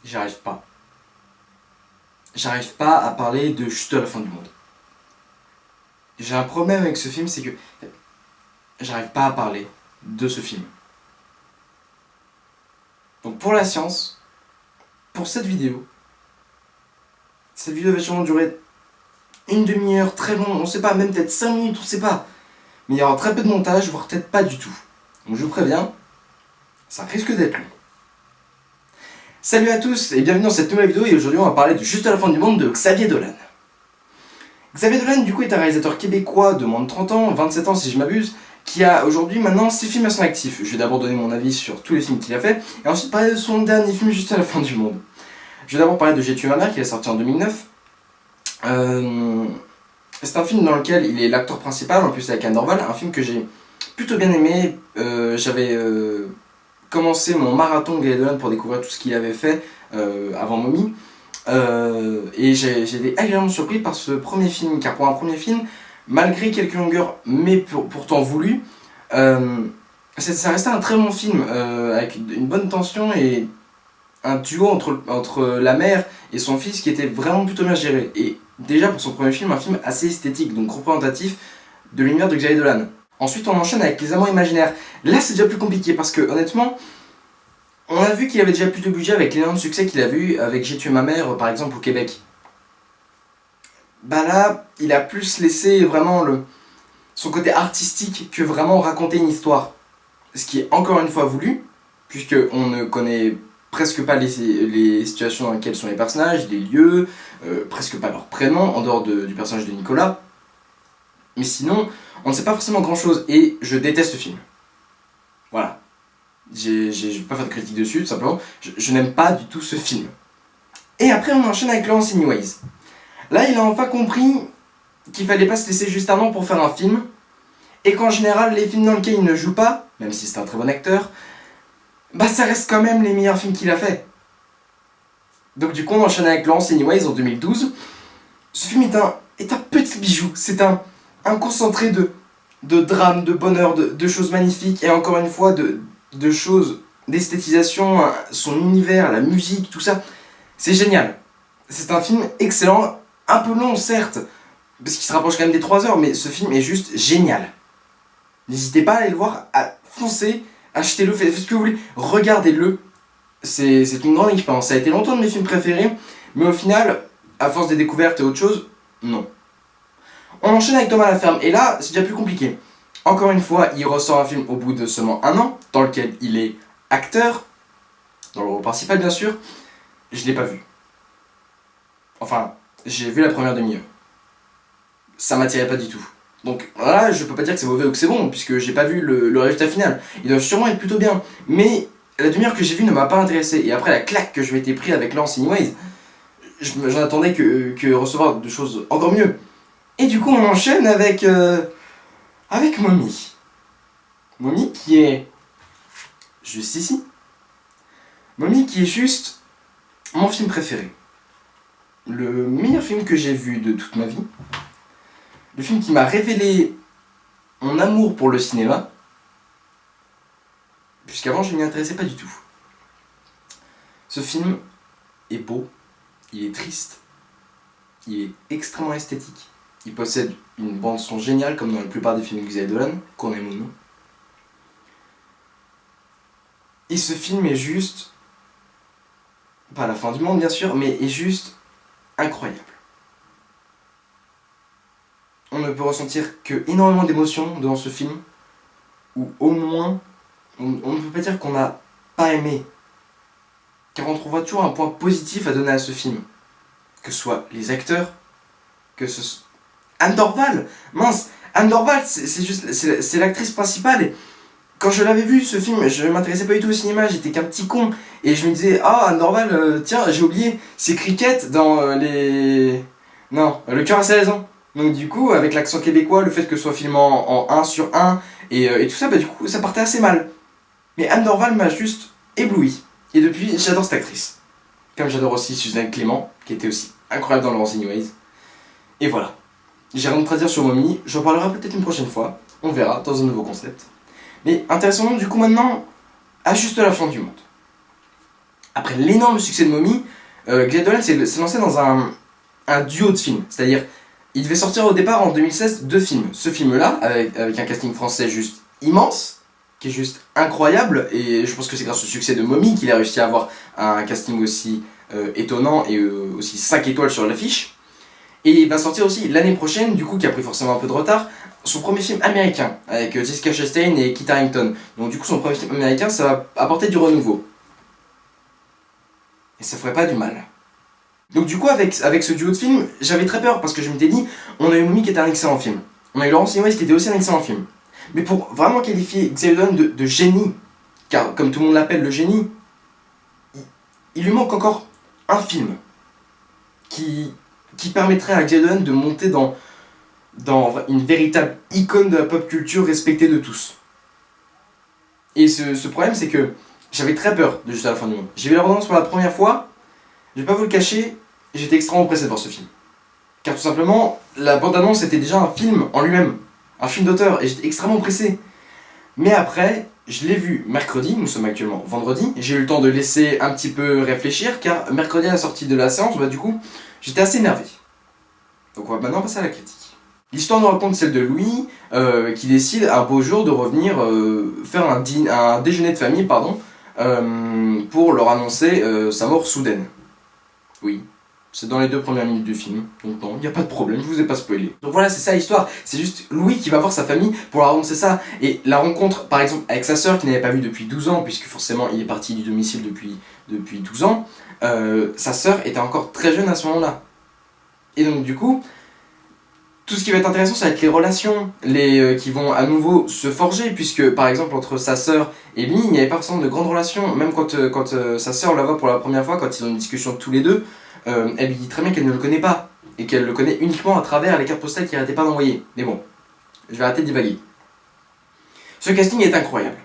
J'arrive pas. J'arrive pas à parler de Juste à la fin du monde. J'ai un problème avec ce film, c'est que j'arrive pas à parler de ce film. Donc pour la science, pour cette vidéo va sûrement durer une demi-heure, très long, on sait pas, même peut-être 5 minutes, on sait pas. Mais il y aura très peu de montage, voire peut-être pas du tout. Donc je vous préviens, ça risque d'être long. Salut à tous et bienvenue dans cette nouvelle vidéo et aujourd'hui on va parler de Juste à la fin du monde de Xavier Dolan. Xavier Dolan du coup est un réalisateur québécois de moins de 30 ans, 27 ans si je m'abuse, qui a aujourd'hui maintenant 6 films à son actif. Je vais d'abord donner mon avis sur tous les films qu'il a fait et ensuite parler de son dernier film Juste à la fin du monde. Je vais d'abord parler de J'ai tué ma mère qui est sorti en 2009. C'est un film dans lequel il est l'acteur principal, en plus avec Anne Dorval, un film que j'ai plutôt bien aimé. J'avais commencé mon marathon de Xavier Dolan pour découvrir tout ce qu'il avait fait avant Mommy. Et j'ai été agréablement surpris par ce premier film, car pour un premier film, malgré quelques longueurs, mais pourtant voulues, ça restait un très bon film, avec une bonne tension et un duo entre la mère et son fils qui était vraiment plutôt bien géré. Et déjà pour son premier film, un film assez esthétique, donc représentatif de l'univers de Xavier Dolan. Ensuite on enchaîne avec Les Amants Imaginaires. Là c'est déjà plus compliqué parce que honnêtement, on a vu qu'il avait déjà plus de budget avec l'énorme succès qu'il a eu avec J'ai tué ma mère par exemple au Québec. Bah là, il a plus laissé vraiment son côté artistique que vraiment raconter une histoire. Ce qui est encore une fois voulu, puisque on ne connaît presque pas les situations dans lesquelles sont les personnages, les lieux, presque pas leur prénom, en dehors du personnage de Nicolas. Mais sinon, on ne sait pas forcément grand chose, et je déteste ce film. Voilà. Je vais pas faire de critique dessus, tout simplement. Je n'aime pas du tout ce film. Et après, on enchaîne avec Laurence Anyways. Là, il a enfin compris qu'il fallait pas se laisser juste un an pour faire un film, et qu'en général, les films dans lesquels il ne joue pas, même si c'est un très bon acteur, bah ça reste quand même les meilleurs films qu'il a fait. Donc du coup on enchaîne avec Laurence Anyways en 2012. Ce film est un petit bijou, c'est un concentré de drame, de bonheur, de choses magnifiques et encore une fois de choses, d'esthétisation, son univers, la musique, tout ça. C'est génial. C'est un film excellent, un peu long certes, parce qu'il se rapproche quand même des 3 heures, mais ce film est juste génial. N'hésitez pas à aller le voir, à foncer, achetez-le, faites ce que vous voulez, regardez-le. C'est une grande expérience. Ça a été longtemps de mes films préférés, mais au final, à force des découvertes et autre chose, non. On enchaîne avec Thomas Laferme, et là, c'est déjà plus compliqué. Encore une fois, il ressort un film au bout de seulement 1 an, dans lequel il est acteur, dans le rôle principal bien sûr. Je l'ai pas vu. Enfin, j'ai vu la première demi-heure. Ça m'attirait pas du tout. Donc là, je peux pas dire que c'est mauvais ou que c'est bon, puisque j'ai pas vu le résultat final. Il doit sûrement être plutôt bien, mais la demi-heure que j'ai vue ne m'a pas intéressé. Et après la claque que je m'étais pris avec Laurence Anyways, j'en attendais que recevoir de choses encore mieux. Et du coup, on enchaîne avec Mommy. Mommy qui est juste ici. Mommy qui est juste mon film préféré. Le meilleur film que j'ai vu de toute ma vie. Le film qui m'a révélé mon amour pour le cinéma, puisqu'avant je ne m'y intéressais pas du tout. Ce film est beau, il est triste, il est extrêmement esthétique, il possède une bande son géniale comme dans la plupart des films de Xavier Dolan, qu'on aime ou non. Et ce film est juste, pas la fin du monde bien sûr, mais est juste incroyable. On ne peut ressentir que énormément d'émotions dans ce film, ou au moins, on ne peut pas dire qu'on n'a pas aimé, car on trouvera toujours un point positif à donner à ce film. Que ce soit les acteurs, que ce soit... Anne Dorval, mince, Anne Dorval, c'est l'actrice principale. Et quand je l'avais vu ce film, je m'intéressais pas du tout au cinéma, j'étais qu'un petit con. Et je me disais, ah Anne Dorval, tiens, j'ai oublié, c'est Cricket dans les... Non, Le cœur à sa raison. Donc du coup, avec l'accent québécois, le fait que ce soit filmé en 1 sur 1 et tout ça, bah du coup, ça partait assez mal. Mais Anne Dorval m'a juste ébloui. Et depuis, j'adore cette actrice. Comme j'adore aussi Suzanne Clément, qui était aussi incroyable dans Laurence Anyways. Et voilà. J'ai rien de à dire sur Mommy, j'en parlerai peut-être une prochaine fois. On verra, dans un nouveau concept. Mais intéressons-nous du coup maintenant à Juste la fin du monde. après l'énorme succès de Mommy, Xavier Dolan s'est lancé dans un duo de films. C'est-à-dire, il devait sortir au départ en 2016 deux films. Ce film-là, avec un casting français juste immense, qui est juste incroyable, et je pense que c'est grâce au succès de Mommy qu'il a réussi à avoir un casting aussi étonnant et aussi 5 étoiles sur l'affiche. Et il va sortir aussi l'année prochaine, du coup, qui a pris forcément un peu de retard, son premier film américain, avec Jessica Chastain et Kit Harington. Donc du coup, son premier film américain, ça va apporter du renouveau. Et ça ferait pas du mal. Donc du coup, avec ce duo de films, j'avais très peur, parce que je m'étais dit, on a eu Mommy qui était un excellent film. On a eu Laurence Anyways qui était aussi un excellent film. Mais pour vraiment qualifier Xavier Dolan de génie, car comme tout le monde l'appelle le génie, il lui manque encore un film qui permettrait à Xavier Dolan de monter dans une véritable icône de la pop culture respectée de tous. Et ce problème, c'est que j'avais très peur de Juste à la fin du monde. J'ai vu la bande-annonce pour la première fois, je vais pas vous le cacher, j'étais extrêmement pressé de voir ce film. Car tout simplement, la bande-annonce était déjà un film en lui-même, un film d'auteur, et j'étais extrêmement pressé. Mais après, je l'ai vu mercredi, nous sommes actuellement vendredi, j'ai eu le temps de laisser un petit peu réfléchir, car mercredi à la sortie de la séance, du coup, j'étais assez énervé. Donc on va maintenant passer à la critique. L'histoire nous raconte celle de Louis, qui décide un beau jour de revenir faire un déjeuner de famille, pour leur annoncer sa mort soudaine. Oui, c'est dans les 2 premières minutes du film, donc non, il n'y a pas de problème, je vous ai pas spoilé. Donc voilà, c'est ça l'histoire, c'est juste Louis qui va voir sa famille pour leur annoncer ça, et la rencontre par exemple avec sa sœur qu'il n'avait pas vue depuis 12 ans, puisque forcément il est parti du domicile depuis 12 ans, sa sœur était encore très jeune à ce moment-là. Et donc du coup, tout ce qui va être intéressant, ça va être les relations qui vont à nouveau se forger, puisque par exemple entre sa sœur et lui, il n'y avait pas forcément de grandes relations, même quand sa sœur la voit pour la première fois, quand ils ont une discussion tous les deux, elle lui dit très bien qu'elle ne le connaît pas, et qu'elle le connaît uniquement à travers les cartes postales qu'il n'arrêtait pas d'envoyer. Mais bon, je vais arrêter de divaguer. Ce casting est incroyable.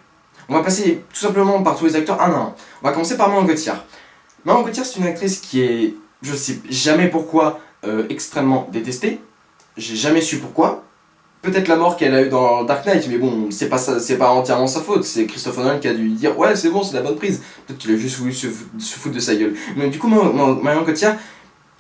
On va passer tout simplement par tous les acteurs un à un. On va commencer par Marion Cotillard. Marion Cotillard, c'est une actrice qui est, je sais jamais pourquoi, extrêmement détestée. J'ai jamais su pourquoi. Peut-être la mort qu'elle a eue dans Dark Knight, mais bon, c'est pas entièrement sa faute. C'est Christopher Nolan qui a dû lui dire ouais, c'est bon, c'est la bonne prise. Peut-être qu'il a juste voulu se foutre de sa gueule. Mais du coup, Marion Cotillard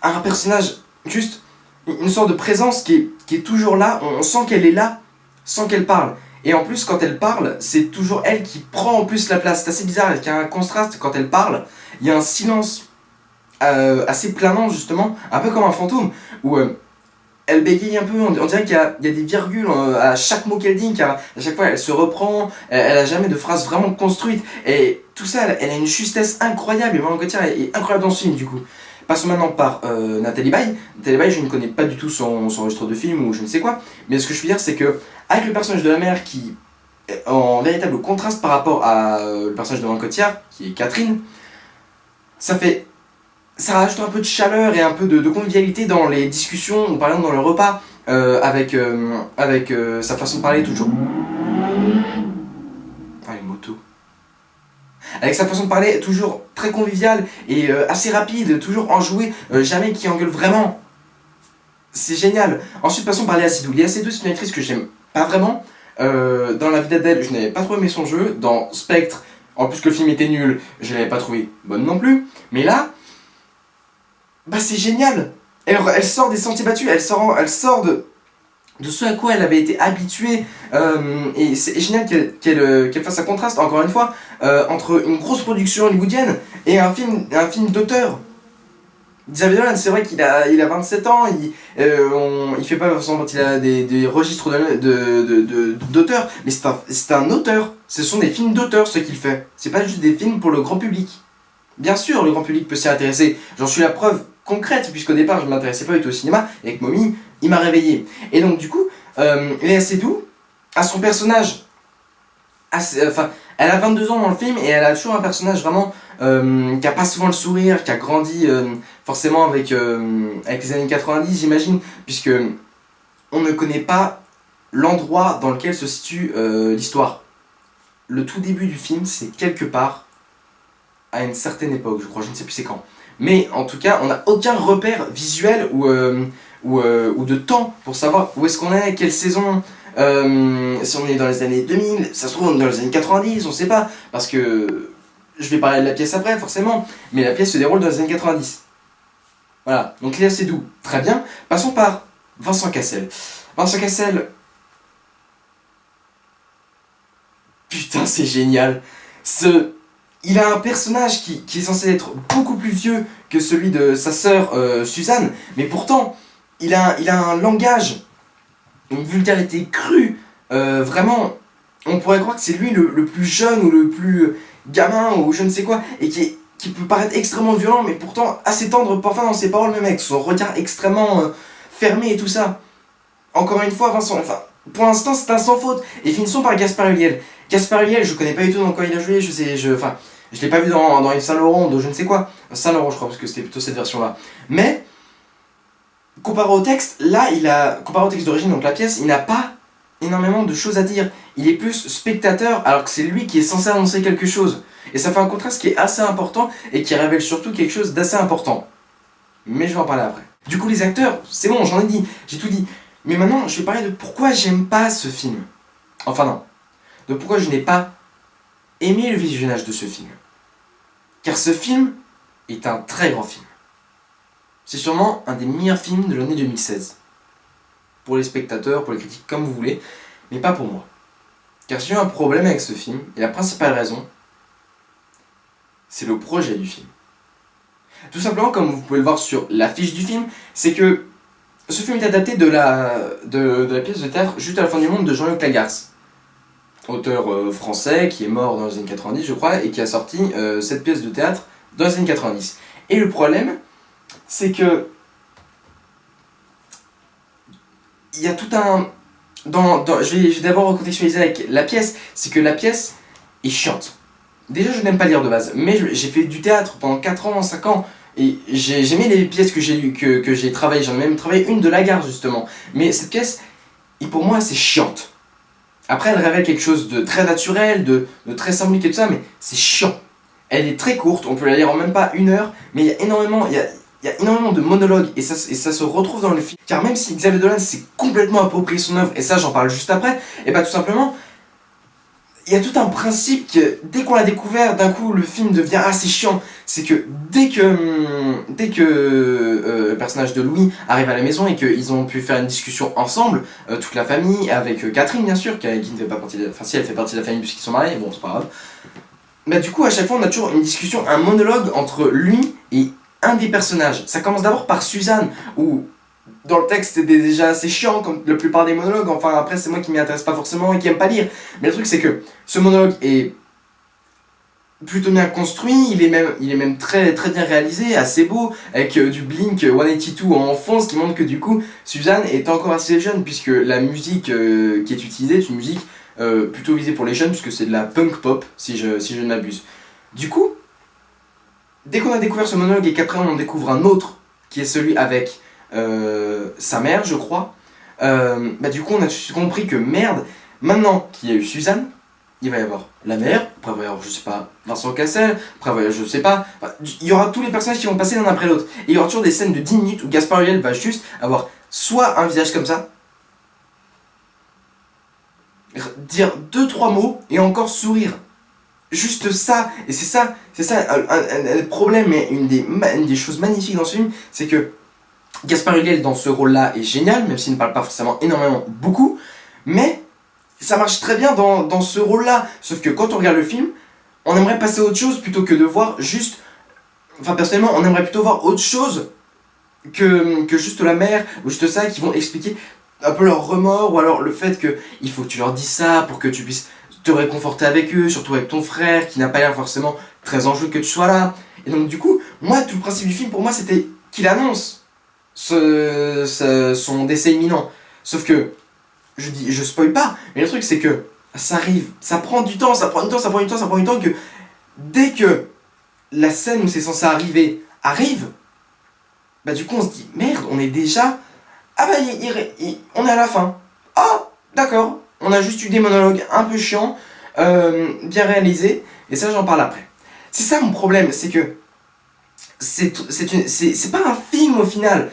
a un personnage, juste une sorte de présence qui est toujours là. On sent qu'elle est là sans qu'elle parle. Et en plus, quand elle parle, c'est toujours elle qui prend en plus la place. C'est assez bizarre, il y a un contraste quand elle parle. Il y a un silence assez planant, justement, un peu comme un fantôme, où elle bégaye un peu, on dirait qu'il y a des virgules à chaque mot qu'elle dit, car à chaque fois elle se reprend, elle a jamais de phrase vraiment construite, et tout ça, elle a une justesse incroyable, et Marion Cotillard est incroyable dans ce film du coup. Passons maintenant par Nathalie Baye. Nathalie Baye, je ne connais pas du tout son registre de film ou je ne sais quoi, mais ce que je peux dire c'est que, avec le personnage de la mère qui est en véritable contraste par rapport à le personnage de Marion Cotillard, qui est Catherine, ça rajoute un peu de chaleur et un peu de convivialité dans les discussions, ou par exemple dans le repas, avec sa façon de parler toujours. Ah, les motos. Avec sa façon de parler toujours très conviviale et assez rapide, toujours enjouée, jamais qui engueule vraiment. C'est génial. Ensuite, passons par Léa Seydoux. Léa Seydoux, c'est une actrice que j'aime pas vraiment. Dans La vie d'Adèle, je n'avais pas trop aimé son jeu. Dans Spectre, en plus que le film était nul, je l'avais pas trouvé bonne non plus. Mais là, c'est génial. Elle sort des sentiers battus, elle sort de ce à quoi elle avait été habituée, et c'est génial qu'elle fasse un contraste, encore une fois, entre une grosse production hollywoodienne et un film d'auteur. Xavier Dolan, c'est vrai qu'il a 27 ans, il fait pas forcément partie des registres d'auteur, mais c'est un auteur. Ce sont des films d'auteur ce qu'il fait, c'est pas juste des films pour le grand public. Bien sûr, le grand public peut s'y intéresser, j'en suis la preuve concrète, puisqu'au départ je ne m'intéressais pas du tout au cinéma, et avec Mommy, il m'a réveillé. Et donc du coup, Léa Seydoux a son personnage, elle a 22 ans dans le film, et elle a toujours un personnage vraiment qui a pas souvent le sourire, qui a grandi forcément avec les années 90, j'imagine, puisque on ne connaît pas l'endroit dans lequel se situe l'histoire. Le tout début du film, c'est quelque part à une certaine époque, je crois, je ne sais plus c'est quand. Mais en tout cas, on n'a aucun repère visuel ou de temps pour savoir où est-ce qu'on est, quelle saison, si on est dans les années 2000, ça se trouve on est dans les années 90, on ne sait pas, parce que je vais parler de la pièce après, forcément, mais la pièce se déroule dans les années 90. Voilà, donc Léa Seydoux, très bien. Passons par Vincent Cassel. Vincent Cassel, putain, c'est génial. Il a un personnage qui est censé être beaucoup plus vieux que celui de sa sœur Suzanne, mais pourtant, il a un langage, une vulgarité crue, vraiment, on pourrait croire que c'est lui le plus jeune ou le plus gamin ou je ne sais quoi, et qui peut paraître extrêmement violent, mais pourtant assez tendre parfois dans ses paroles, même avec son regard extrêmement fermé et tout ça. Encore une fois, Vincent, enfin, pour l'instant, c'est un sans faute. Et finissons par Gaspard Ulliel. Gaspard Ulliel, je connais pas du tout dans quoi il a joué, je l'ai pas vu dans Yves Saint Laurent, ou je ne sais quoi. Saint Laurent, je crois, parce que c'était plutôt cette version-là. Mais, comparé au texte, comparé au texte d'origine, donc la pièce, il n'a pas énormément de choses à dire. Il est plus spectateur, alors que c'est lui qui est censé annoncer quelque chose. Et ça fait un contraste qui est assez important, et qui révèle surtout quelque chose d'assez important. Mais je vais en parler après. Du coup, les acteurs, c'est bon, j'en ai dit, j'ai tout dit. Mais maintenant, je vais parler de pourquoi j'aime pas ce film. Enfin non, de pourquoi je n'ai pas aimé le visionnage de ce film. Car ce film est un très grand film. C'est sûrement un des meilleurs films de l'année 2016. Pour les spectateurs, pour les critiques, comme vous voulez, mais pas pour moi. Car j'ai eu un problème avec ce film, et la principale raison, c'est le projet du film. Tout simplement, comme vous pouvez le voir sur l'affiche du film, c'est que ce film est adapté de la pièce de théâtre Juste à la fin du monde de Jean-Luc Lagarce, auteur français qui est mort dans les années 90 je crois et qui a sorti cette pièce de théâtre dans les années 90. Et le problème, c'est que il y a tout un... je vais d'abord recontextualiser avec la pièce, c'est que la pièce est chiante. Déjà je n'aime pas lire de base, mais j'ai fait du théâtre pendant 4 ans, 5 ans, et j'ai aimé les pièces que j'ai lues, que j'ai travaillées, j'en ai même travaillé une de Lagarde justement. Mais cette pièce, et pour moi c'est chiante. Après elle révèle quelque chose de très naturel, de très symbolique et tout ça, mais c'est chiant. Elle est très courte, on peut la lire en même pas 1 heure, mais il y a énormément de monologues et ça se retrouve dans le film. Car même si Xavier Dolan s'est complètement approprié son œuvre, et ça j'en parle juste après, et bah tout simplement, il y a tout un principe que dès qu'on l'a découvert, d'un coup le film devient assez chiant. C'est que dès que le personnage de Louis arrive à la maison et qu'ils ont pu faire une discussion ensemble, toute la famille, avec Catherine bien sûr, qui ne fait pas partie de enfin si elle fait partie de la famille puisqu'ils sont mariés, bon c'est pas grave. Bah du coup à chaque fois on a toujours une discussion, un monologue entre lui et un des personnages. Ça commence d'abord par Suzanne, où dans le texte c'était déjà assez chiant comme la plupart des monologues, enfin après c'est moi qui m'y intéresse pas forcément et qui aime pas lire, mais le truc c'est que ce monologue est plutôt bien construit, il est même très, très bien réalisé, assez beau, avec du Blink 182 en fond, ce qui montre que du coup Suzanne est encore assez jeune puisque la musique qui est utilisée est une musique plutôt visée pour les jeunes puisque c'est de la punk pop si je ne m'abuse. Du coup, dès qu'on a découvert ce monologue et qu'après on en découvre un autre qui est celui avec sa mère, je crois, bah du coup on a compris que merde, maintenant qu'il y a eu Suzanne, il va y avoir la mère, après il va y avoir, je sais pas, Vincent Cassel, après il va y avoir, je sais pas, enfin, il y aura tous les personnages qui vont passer l'un après l'autre. Et il y aura toujours des scènes de 10 minutes où Gaspard Ulliel va juste avoir soit un visage comme ça, dire 2-3 mots et encore sourire. Juste ça, et c'est ça le problème, et une des choses magnifiques dans ce film, c'est que Gaspard Ulliel dans ce rôle-là est génial, même s'il ne parle pas forcément énormément, beaucoup, mais ça marche très bien dans ce rôle-là. Sauf que quand on regarde le film, on aimerait passer à autre chose plutôt que de voir juste... Enfin personnellement, on aimerait plutôt voir autre chose que juste la mère, ou juste ça, qui vont expliquer un peu leur remords, ou alors le fait que il faut que tu leur dises ça pour que tu puisses te réconforter avec eux, surtout avec ton frère, qui n'a pas l'air forcément très enjoué que tu sois là. Et donc du coup, moi, tout le principe du film, pour moi, c'était qu'il annonce son décès imminent. Sauf que, je spoil pas, mais le truc c'est que ça arrive, ça prend du temps, que dès que la scène où c'est censé arriver arrive, bah du coup on se dit merde, on est déjà... Ah bah on est à la fin. Ah d'accord, on a juste eu des monologues un peu chiants, bien réalisés, et ça j'en parle après. C'est ça mon problème, c'est que c'est pas un film au final.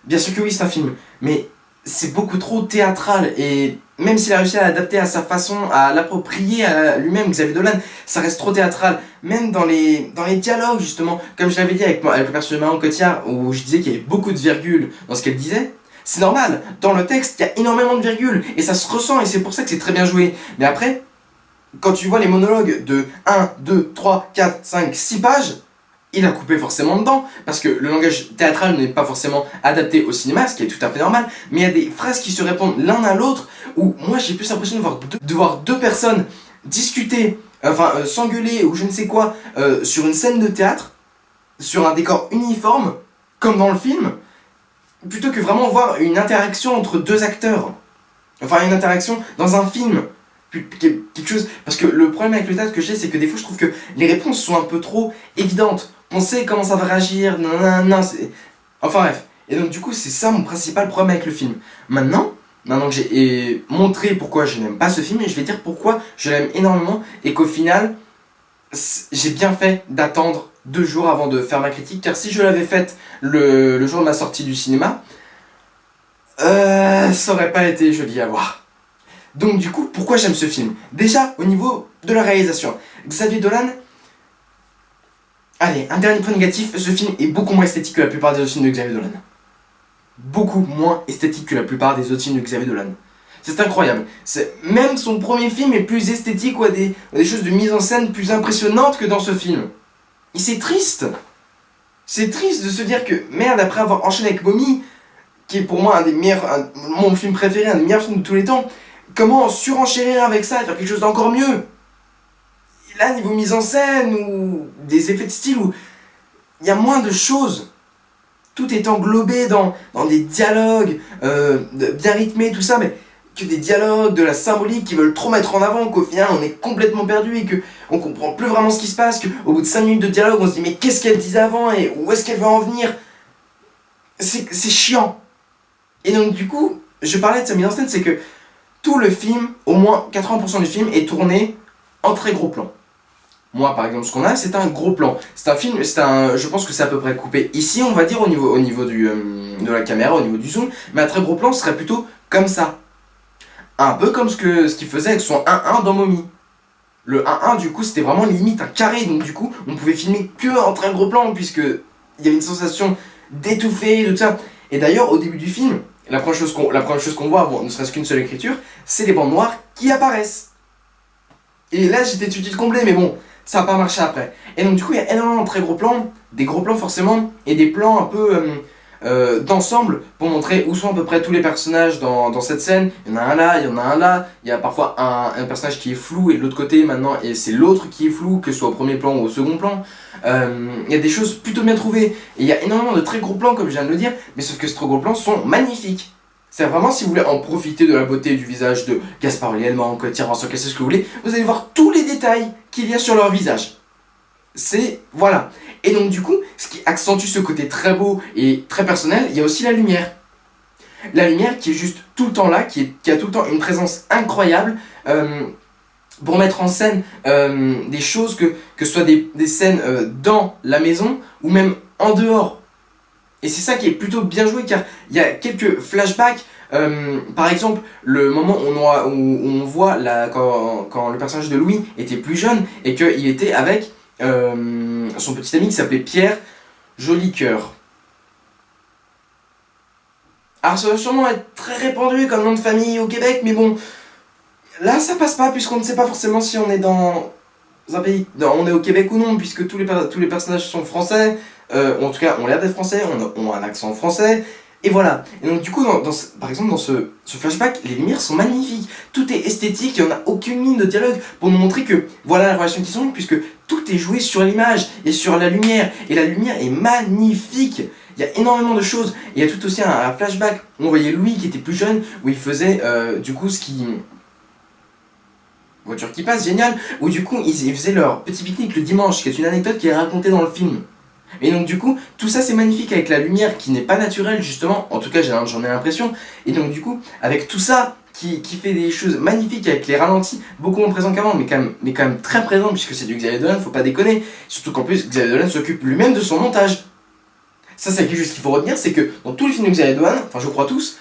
Bien sûr que oui c'est un film, mais c'est beaucoup trop théâtral et même s'il a réussi à l'adapter à sa façon, à l'approprier à lui-même, Xavier Dolan, ça reste trop théâtral. Même dans les dialogues, justement, comme je l'avais dit avec le personnage de Marion Cotillard, où je disais qu'il y avait beaucoup de virgules dans ce qu'elle disait, c'est normal, dans le texte, il y a énormément de virgules, et ça se ressent, et c'est pour ça que c'est très bien joué. Mais après, quand tu vois les monologues de 1, 2, 3, 4, 5, 6 pages, il a coupé forcément dedans, parce que le langage théâtral n'est pas forcément adapté au cinéma, ce qui est tout à fait normal, mais il y a des phrases qui se répondent l'un à l'autre, où moi j'ai plus l'impression de voir deux personnes discuter, s'engueuler ou je ne sais quoi, sur une scène de théâtre, sur un décor uniforme, comme dans le film, plutôt que vraiment voir une interaction entre deux acteurs. Enfin, une interaction dans un film. Quelque chose. Parce que le problème avec le théâtre que j'ai, c'est que des fois je trouve que les réponses sont un peu trop évidentes. On sait comment ça va réagir, enfin bref. Et donc du coup, c'est ça mon principal problème avec le film. Maintenant que j'ai montré pourquoi je n'aime pas ce film, je vais dire pourquoi je l'aime énormément et qu'au final, j'ai bien fait d'attendre 2 jours avant de faire ma critique, car si je l'avais faite le jour de ma sortie du cinéma, ça aurait pas été joli à voir. Donc du coup, pourquoi j'aime ce film? Déjà, au niveau de la réalisation. Xavier Dolan... Allez, un dernier point négatif, ce film est beaucoup moins esthétique que la plupart des autres films de Xavier Dolan. Beaucoup moins esthétique que la plupart des autres films de Xavier Dolan. C'est incroyable. Même son premier film est plus esthétique ou a des choses de mise en scène plus impressionnantes que dans ce film. Et c'est triste. C'est triste de se dire que, merde, après avoir enchaîné avec Mommy, qui est pour moi mon film préféré, un des meilleurs films de tous les temps, comment surenchérir avec ça et faire quelque chose d'encore mieux? Et là, niveau mise en scène ou des effets de style, où il y a moins de choses. Tout est englobé dans des dialogues bien rythmés, tout ça, mais que des dialogues, de la symbolique qui veulent trop mettre en avant, qu'au final on est complètement perdu et qu'on comprend plus vraiment ce qui se passe, qu'au bout de 5 minutes de dialogue on se dit mais qu'est-ce qu'elle disait avant et où est-ce qu'elle va en venir? C'est chiant. Et donc du coup, je parlais de sa mise en scène, c'est que tout le film, au moins 80% du film, est tourné en très gros plan. Moi, par exemple, ce qu'on a, c'est un gros plan. C'est un film, je pense que c'est à peu près coupé ici, on va dire, au niveau de la caméra, au niveau du zoom, mais un très gros plan serait plutôt comme ça. Un peu comme ce qu'il faisait avec son 1-1 dans Mommy. Le 1-1, du coup, c'était vraiment limite un carré, donc du coup, on pouvait filmer que en très gros plan, puisque il y avait une sensation d'étouffer, de tout ça. Et d'ailleurs, au début du film, la première chose qu'on voit, ne serait-ce qu'une seule écriture, c'est les bandes noires qui apparaissent. Et là, j'étais tout de suite comblé, mais bon, ça n'a pas marché après. Et donc du coup, il y a énormément de très gros plans, des gros plans forcément, et des plans un peu d'ensemble pour montrer où sont à peu près tous les personnages dans cette scène. Il y en a un là, il y en a un là, il y a parfois un personnage qui est flou, et de l'autre côté maintenant, et c'est l'autre qui est flou, que ce soit au premier plan ou au second plan. Il y a des choses plutôt bien trouvées, et il y a énormément de très gros plans comme je viens de le dire, mais sauf que ces très gros plans sont magnifiques. C'est vraiment, si vous voulez en profiter de la beauté du visage de Gaspard Ulliel, Marion Cotillard, Vincent Cassel, ce que vous voulez, vous allez voir tous les détails qu'il y a sur leur visage. Voilà. Et donc du coup, ce qui accentue ce côté très beau et très personnel, il y a aussi la lumière. La lumière qui est juste tout le temps là, qui a tout le temps une présence incroyable pour mettre en scène des choses, que ce soit des scènes dans la maison ou même en dehors. Et c'est ça qui est plutôt bien joué, car il y a quelques flashbacks, par exemple le moment où on voit quand le personnage de Louis était plus jeune et qu'il était avec son petit ami qui s'appelait Pierre Jolicoeur. Alors ça va sûrement être très répandu comme nom de famille au Québec, mais bon, là ça passe pas puisqu'on ne sait pas forcément si on est dans un pays, on est au Québec ou non, puisque tous les personnages sont français, en tout cas ont l'air d'être français, ont un accent français, et voilà. Et donc du coup, par exemple dans ce flashback, les lumières sont magnifiques, tout est esthétique, il n'y en a aucune ligne de dialogue pour nous montrer que voilà la relation qui sont, puisque tout est joué sur l'image et sur la lumière, et la lumière est magnifique. Il y a énormément de choses, et il y a tout aussi un flashback où on voyait Louis qui était plus jeune, où il faisait du coup ce qui... Voiture qui passe, génial, où du coup ils faisaient leur petit pique-nique le dimanche, qui est une anecdote qui est racontée dans le film. Et donc du coup, tout ça c'est magnifique avec la lumière qui n'est pas naturelle justement, en tout cas j'en ai l'impression, et donc du coup, avec tout ça qui fait des choses magnifiques avec les ralentis, beaucoup moins présents qu'avant, mais quand même très présents, puisque c'est du Xavier Dolan, faut pas déconner, surtout qu'en plus Xavier Dolan s'occupe lui-même de son montage. Ça c'est quelque chose qu'il faut retenir, c'est que dans tous les films de Xavier Dolan, enfin je crois tous,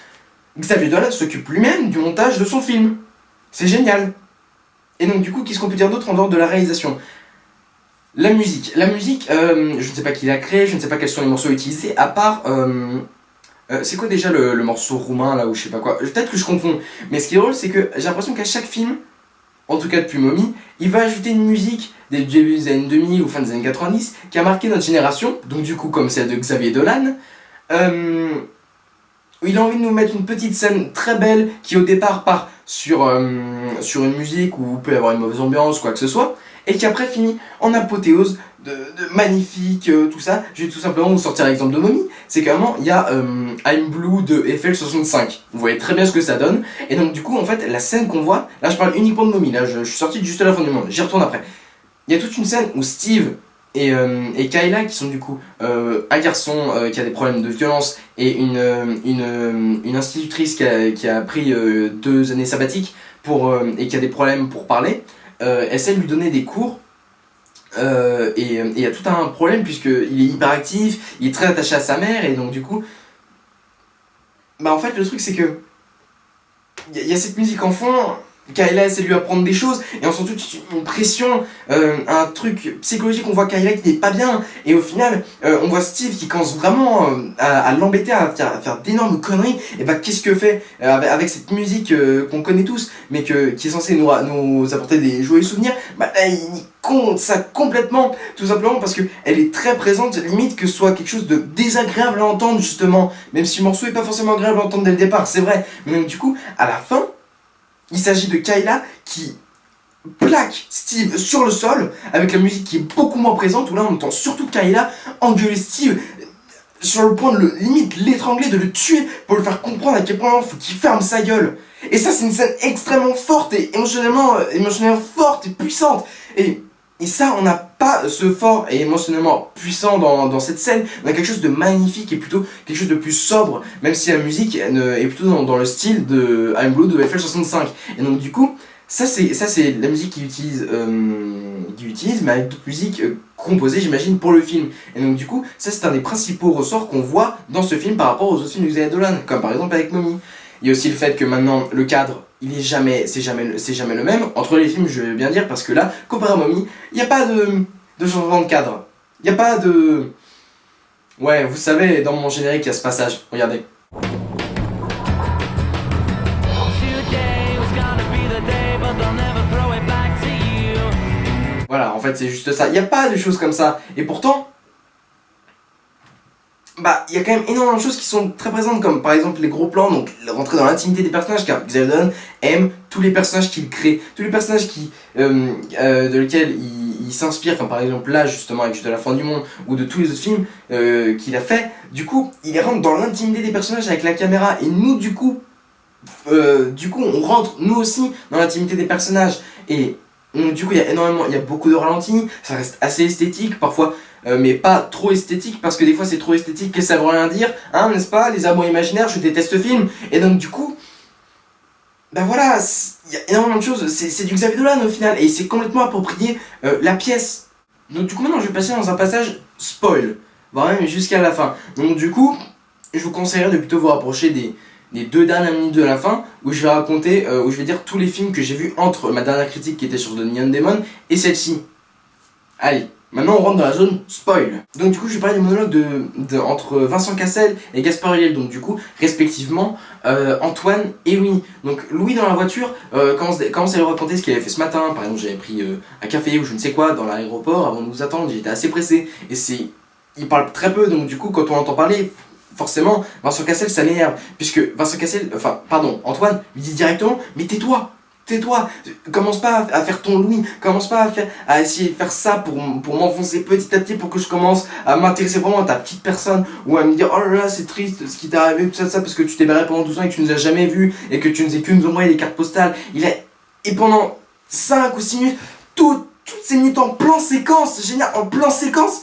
Xavier Dolan s'occupe lui-même du montage de son film. C'est génial. Et donc du coup, qu'est-ce qu'on peut dire d'autre en dehors de la réalisation? La musique. La musique, je ne sais pas qui l'a créée, je ne sais pas quels sont les morceaux utilisés, à part... c'est quoi déjà le morceau roumain là ou je sais pas quoi? Peut-être que je confonds. Mais ce qui est drôle, c'est que j'ai l'impression qu'à chaque film, en tout cas depuis Mommy, il va ajouter une musique des début des années 2000 ou fin des années 90 qui a marqué notre génération, donc du coup comme celle de Xavier Dolan, où il a envie de nous mettre une petite scène très belle qui au départ part sur une musique où il peut y avoir une mauvaise ambiance, quoi que ce soit, et qui après finit en apothéose de magnifique, tout ça. Je vais tout simplement vous sortir l'exemple de Mommy. C'est qu'à un moment, il y a I'm Blue de FL65. Vous voyez très bien ce que ça donne. Et donc du coup, en fait, la scène qu'on voit, là je parle uniquement de Mommy, là je suis sorti juste à la fin du monde, j'y retourne après. Il y a toute une scène où Steve et Kayla, qui sont du coup un garçon qui a des problèmes de violence et une institutrice qui a pris 2 années sabbatiques et qui a des problèmes pour parler, essaie de lui donner des cours. Et il y a tout un problème puisqu'il est hyperactif, il est très attaché à sa mère et donc du coup, bah en fait le truc c'est que il y a cette musique en fond. Kayla essaie de lui apprendre des choses et on sent toute une pression, un truc psychologique. On voit Kayla qui n'est pas bien et au final on voit Steve qui commence vraiment à l'embêter, à faire d'énormes conneries. Et bah qu'est-ce que fait avec cette musique qu'on connaît tous mais qui est censée nous apporter des joyeux souvenirs? Bah là, il compte ça complètement, tout simplement parce qu'elle est très présente, limite que ce soit quelque chose de désagréable à entendre justement, même si le morceau est pas forcément agréable à entendre dès le départ, c'est vrai, mais donc du coup à la fin il s'agit de Kayla qui plaque Steve sur le sol avec la musique qui est beaucoup moins présente, où là on entend surtout Kayla engueuler Steve sur le point de limite l'étrangler, de le tuer pour le faire comprendre à quel point il faut qu'il ferme sa gueule. Et ça c'est une scène extrêmement forte et émotionnellement forte et puissante. Et ça, on n'a pas ce fort et émotionnellement puissant dans cette scène. On a quelque chose de magnifique et plutôt quelque chose de plus sobre, même si la musique est plutôt dans le style de I'm Blue de FL65. Et donc du coup, ça c'est la musique qu'il utilise, mais avec d'autres musiques composées, j'imagine, pour le film. Et donc du coup, ça c'est un des principaux ressorts qu'on voit dans ce film par rapport aux autres films de Xavier Dolan, comme par exemple avec Mommy. Il y a aussi le fait que maintenant, le cadre, c'est jamais le même entre les films, je veux bien dire, parce que là, comparé à Mommy, il n'y a pas de changement de cadre. Il n'y a pas de... Ouais, vous savez, dans mon générique, il y a ce passage. Regardez. Voilà, en fait, c'est juste ça. Il n'y a pas de choses comme ça. Et pourtant... Bah, il y a quand même énormément de choses qui sont très présentes, comme par exemple les gros plans, donc rentrer dans l'intimité des personnages, car Xavier Dolan aime tous les personnages qu'il crée, tous les personnages de lesquels il s'inspire, comme par exemple là justement avec Juste à la fin du monde, ou de tous les autres films qu'il a fait. Du coup, il rentre dans l'intimité des personnages avec la caméra, et nous du coup on rentre nous aussi dans l'intimité des personnages, et donc, du coup il y a beaucoup de ralentis, ça reste assez esthétique parfois. Mais pas trop esthétique, parce que des fois c'est trop esthétique et ça veut rien dire, hein, n'est-ce pas? Les amours imaginaires, je déteste ce film. Et donc du coup, bah voilà, il y a énormément de choses, c'est du Xavier Dolan au final, et il s'est complètement approprié la pièce. Donc du coup maintenant je vais passer dans un passage spoil, voire même jusqu'à la fin. Donc du coup, je vous conseillerais de plutôt vous rapprocher des 2 dernières minutes de la fin, où je vais raconter, où je vais dire tous les films que j'ai vus entre ma dernière critique qui était sur The Neon Demon et celle-ci. Allez. Maintenant on rentre dans la zone spoil. Donc du coup je vais parler du monologue entre Vincent Cassel et Gaspard Ulliel, donc du coup respectivement Antoine et Louis. Donc Louis dans la voiture commence à lui raconter ce qu'il avait fait ce matin. Par exemple j'avais pris un café ou je ne sais quoi dans l'aéroport avant de nous attendre, j'étais assez pressé. Et il parle très peu, donc du coup quand on l'entend parler, forcément Vincent Cassel ça l'énerve. Puisque Antoine lui dit directement mais tais-toi, commence pas à faire ton Louis, commence pas à essayer de faire ça pour m'enfoncer petit à petit pour que je commence à m'intéresser vraiment à ta petite personne, ou à me dire oh là là c'est triste ce qui t'est arrivé, tout ça parce que tu t'es barré pendant 12 ans et que tu nous as jamais vus et que tu ne faisais que nous envoyer des cartes postales. Et pendant 5 ou 6 minutes, toutes ces minutes en plan séquence, c'est génial, en plan séquence,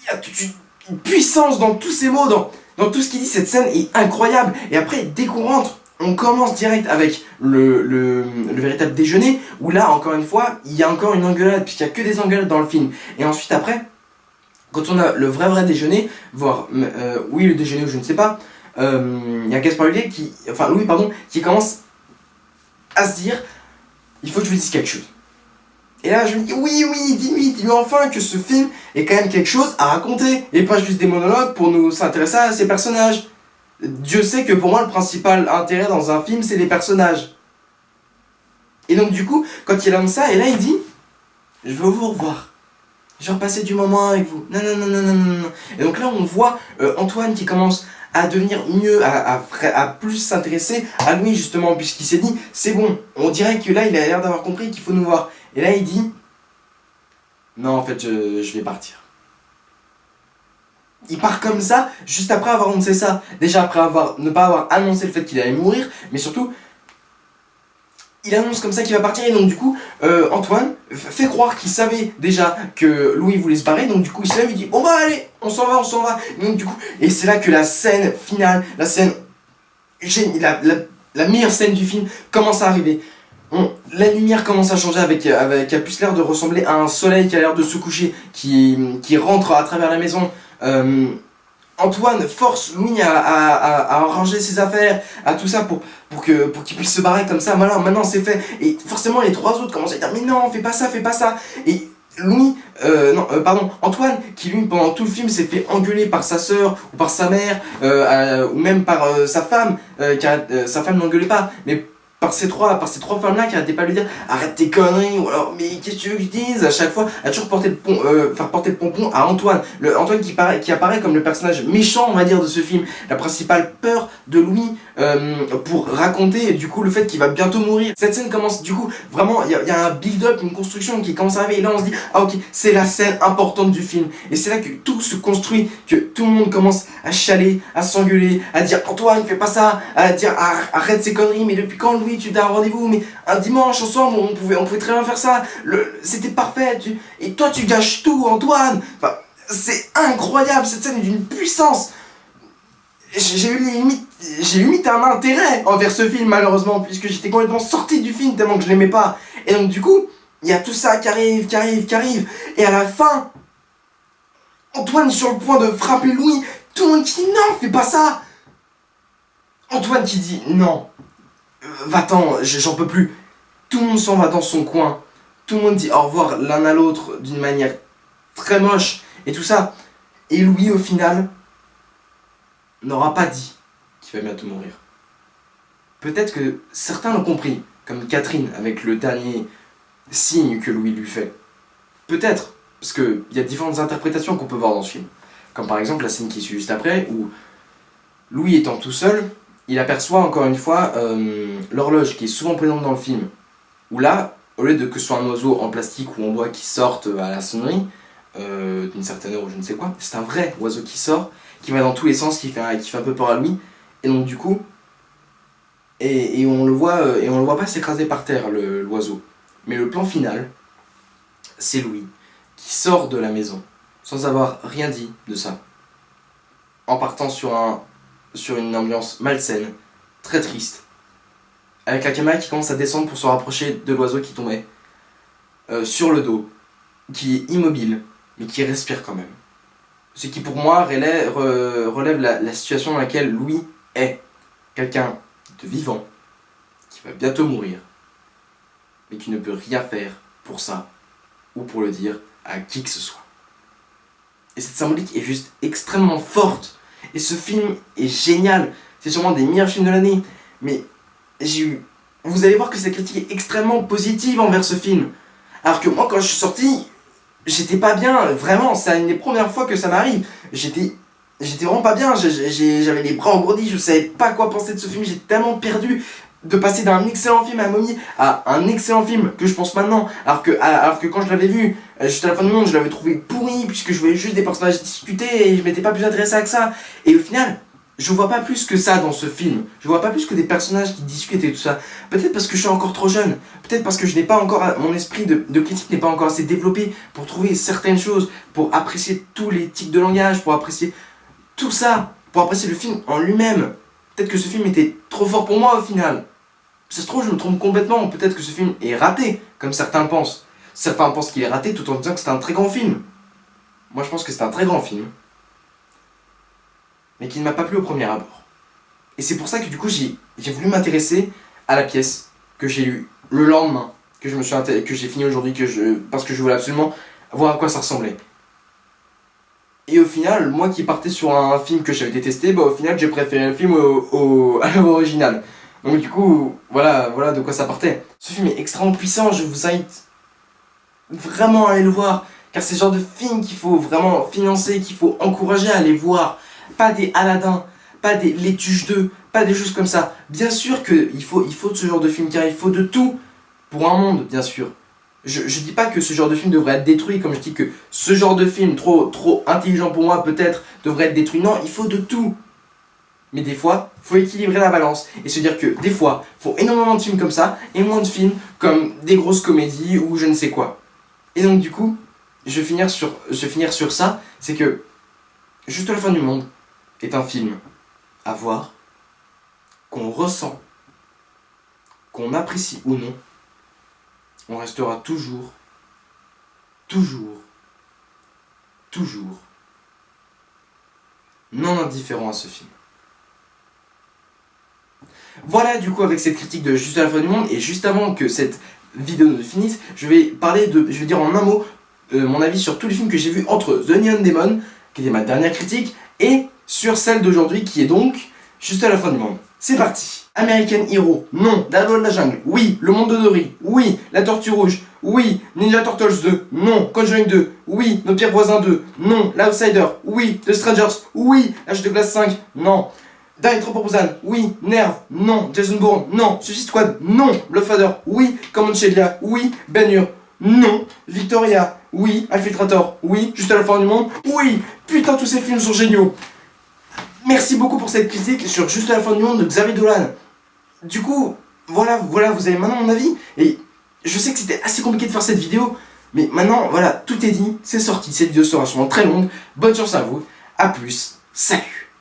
il y a toute une puissance dans tous ces mots, dans tout ce qu'il dit. Cette scène est incroyable. Et après dès qu'on rentre, on commence direct avec le véritable déjeuner, où là, encore une fois, il y a encore une engueulade, puisqu'il n'y a que des engueulades dans le film. Et ensuite, après, quand on a le vrai déjeuner, voire, oui, le déjeuner ou je ne sais pas, il y a Gaspard Ulliel Louis pardon, qui commence à se dire, il faut que je lui dise quelque chose. Et là je me dis, oui, dis-lui enfin que ce film est quand même quelque chose à raconter, et pas juste des monologues pour nous s'intéresser à ces personnages. Dieu sait que pour moi le principal intérêt dans un film c'est les personnages. Et donc du coup, quand il annonce ça, et là il dit, je veux vous revoir. Je vais repasser du moment avec vous. Non. Et donc là, on voit Antoine qui commence à devenir mieux, à plus s'intéresser à Louis, justement, puisqu'il s'est dit, c'est bon, on dirait que là, il a l'air d'avoir compris qu'il faut nous voir. Et là, il dit, non, en fait, je vais partir. Il part comme ça, juste après avoir annoncé ça. Déjà, après ne pas avoir annoncé le fait qu'il allait mourir, mais surtout, il annonce comme ça qu'il va partir, et donc du coup Antoine fait croire qu'il savait déjà que Louis voulait se barrer, donc du coup il se lève, il dit bon bah allez, on s'en va, et donc du coup, et c'est là que la scène finale, la scène la meilleure scène du film commence à arriver. La lumière commence à changer avec a plus l'air de ressembler à un soleil qui a l'air de se coucher, qui rentre à travers la maison. Antoine force Louis à ranger ses affaires, à tout ça pour qu'il puisse se barrer comme ça. Voilà, maintenant c'est fait. Et forcément les trois autres commencent à dire mais non, fais pas ça. Et Louis, Antoine, qui lui pendant tout le film s'est fait engueuler par sa sœur ou par sa mère, ou même par sa femme, sa femme n'engueulait pas, mais par ces trois femmes-là qui arrêtaient pas de lui dire arrête tes conneries, ou alors mais qu'est-ce que tu veux que je dise, à chaque fois, à toujours faire porter le pompon à Antoine. Antoine qui apparaît comme le personnage méchant, on va dire, de ce film, la principale peur de Louis pour raconter du coup le fait qu'il va bientôt mourir. Cette scène commence du coup, vraiment, il y a un build-up, une construction qui commence à arriver, et là on se dit ah ok, c'est la scène importante du film. Et c'est là que tout se construit, que tout le monde commence à chialer, à s'engueuler, à dire Antoine fais pas ça, à dire arrête ces conneries, mais depuis quand Louis tu t'as un rendez-vous, mais un dimanche ensemble on pouvait très bien faire ça, c'était parfait, et toi tu gâches tout Antoine. Enfin, c'est incroyable, cette scène est d'une puissance. J'ai eu limite un intérêt envers ce film malheureusement, puisque j'étais complètement sorti du film tellement que je l'aimais pas. Et donc du coup, il y a tout ça qui arrive, et à la fin, Antoine est sur le point de frapper Louis, tout le monde qui dit non, fais pas ça. Antoine qui dit non, va-t'en, j'en peux plus. Tout le monde s'en va dans son coin, tout le monde dit au revoir l'un à l'autre d'une manière très moche, et tout ça. Et Louis au final n'aura pas dit qu'il va bientôt mourir. Peut-être que certains l'ont compris, comme Catherine avec le dernier signe que Louis lui fait. Peut-être, parce qu'il y a différentes interprétations qu'on peut voir dans ce film. Comme par exemple la scène qui suit juste après, où Louis étant tout seul, il aperçoit encore une fois l'horloge qui est souvent présente dans le film. Où là, au lieu de que ce soit un oiseau en plastique ou en bois qui sorte à la sonnerie, d'une certaine heure ou je ne sais quoi, c'est un vrai oiseau qui sort, qui va dans tous les sens, qui fait un peu peur à Louis, et donc du coup, et on le voit pas s'écraser par terre l'oiseau. Mais le plan final, c'est Louis qui sort de la maison sans avoir rien dit de ça, en partant sur une ambiance malsaine, très triste, avec la caméra qui commence à descendre pour se rapprocher de l'oiseau qui tombait sur le dos, qui est immobile mais qui respire quand même. Ce qui pour moi relève la situation dans laquelle Louis est. Quelqu'un de vivant, qui va bientôt mourir, mais qui ne peut rien faire pour ça, ou pour le dire à qui que ce soit. Et cette symbolique est juste extrêmement forte. Et ce film est génial. C'est sûrement des meilleurs films de l'année. Mais vous allez voir que cette critique est extrêmement positive envers ce film. Alors que moi, quand je suis sorti, j'étais pas bien, vraiment, c'est une des premières fois que ça m'arrive. J'étais vraiment pas bien, j'avais les bras engourdis, je savais pas quoi penser de ce film, j'étais tellement perdu de passer d'un excellent film à Mommy à un excellent film que je pense maintenant, alors que quand je l'avais vu, juste à la fin du monde, je l'avais trouvé pourri, puisque je voyais juste des personnages discuter et je m'étais pas plus intéressé à que ça. Et au final, je vois pas plus que ça dans ce film. Je vois pas plus que des personnages qui discutent et tout ça. Peut-être parce que je suis encore trop jeune. Peut-être parce que je n'ai pas encore... Mon esprit de critique n'est pas encore assez développé pour trouver certaines choses, pour apprécier tous les tics de langage, pour apprécier tout ça, pour apprécier le film en lui-même. Peut-être que ce film était trop fort pour moi au final. Ça se trouve, je me trompe complètement. Peut-être que ce film est raté, comme certains pensent. Certains pensent qu'il est raté tout en disant que c'est un très grand film. Moi, je pense que c'est un très grand film, mais qui ne m'a pas plu au premier abord. Et c'est pour ça que du coup j'ai voulu m'intéresser à la pièce que j'ai lue le lendemain, que j'ai fini aujourd'hui, parce que je voulais absolument voir à quoi ça ressemblait. Et au final, moi qui partais sur un film que j'avais détesté, bah au final j'ai préféré le film à l'œuvre originale. Donc du coup, voilà de quoi ça partait. Ce film est extrêmement puissant, je vous invite vraiment à aller le voir, car c'est le genre de film qu'il faut vraiment financer, qu'il faut encourager à aller voir. Pas des Aladdin, pas des Les Tuches 2, pas des choses comme ça. Bien sûr qu'il faut de ce genre de film, car il faut de tout pour un monde, bien sûr. Je dis pas que ce genre de film devrait être détruit, comme je dis que ce genre de film trop intelligent pour moi peut-être devrait être détruit. Non, il faut de tout. Mais des fois, il faut équilibrer la balance et se dire que des fois, il faut énormément de films comme ça et moins de films comme des grosses comédies ou je ne sais quoi. Et donc du coup, je vais finir sur ça, c'est que Juste la fin du monde est un film à voir, qu'on ressent, qu'on apprécie ou non. On restera toujours non indifférent à ce film. Voilà du coup avec cette critique de Juste à la fin du monde, et juste avant que cette vidéo ne finisse, je vais dire en un mot mon avis sur tous les films que j'ai vus entre The Neon Demon, qui était ma dernière critique, et sur celle d'aujourd'hui qui est donc Juste à la fin du monde. C'est parti. American Hero, non. La loi de la jungle, oui. Le monde de Dory, oui. La tortue rouge, oui. Ninja Turtles 2, non. Conjuring 2, oui. Nos pires voisins 2, non. L'Outsider, oui. The Strangers, oui. L'âge de glace 5, non. Die Proposal, oui. Nerve, non. Jason Bourne, non. Suicide Squad, non. Bloodfather, oui. Comanchelia, oui. Ben-Hur, non. Victoria, oui. Infiltrator, oui. Juste à la fin du monde, oui. Putain, tous ces films sont géniaux. Merci beaucoup pour cette critique sur Juste à la fin du monde de Xavier Dolan. Du coup, voilà, vous avez maintenant mon avis. Et je sais que c'était assez compliqué de faire cette vidéo, mais maintenant, voilà, tout est dit, c'est sorti. Cette vidéo sera sûrement très longue. Bonne chance à vous. A plus. Salut.